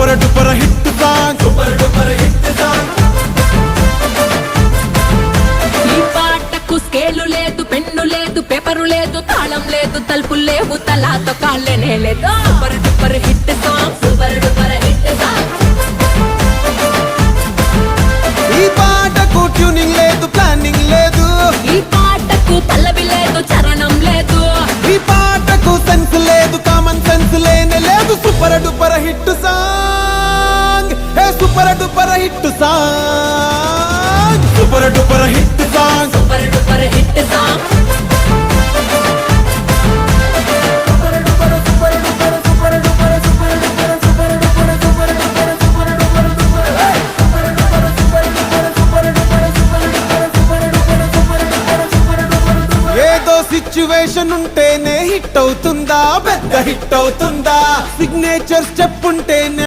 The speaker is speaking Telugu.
Super duper hit song, super duper hit song. ఈ పాటకు స్కేలు లేదు, పెన్ను లేదు, పేపరు లేదు, తాళం లేదు, తలుపులు లేవు, తలాతో కాళ్ళనే లేదు. Super duper hit song, super duper hit song. ఈ పాటకు ట్యూనింగ్ లేదు, ప్లానింగ్ లేదు, ఈ పాటకు పల్లవి లేదు, చరణం లేదు, ఈ పాటకు సెన్స్ లేదు, కామన్ సెన్స్ లేనే లేదు. సూపర్ డూపర్ హిట్ సాంగ్, హే super duper hit song, super duper hit song, super duper hit song. ఏదో సిచ్యువేషన్ ఉంటేనే హిట్ అవుతుందా, పెద్ద హిట్ అవుతుందా, సిగ్నేచర్ స్టెప్ ఉంటేనే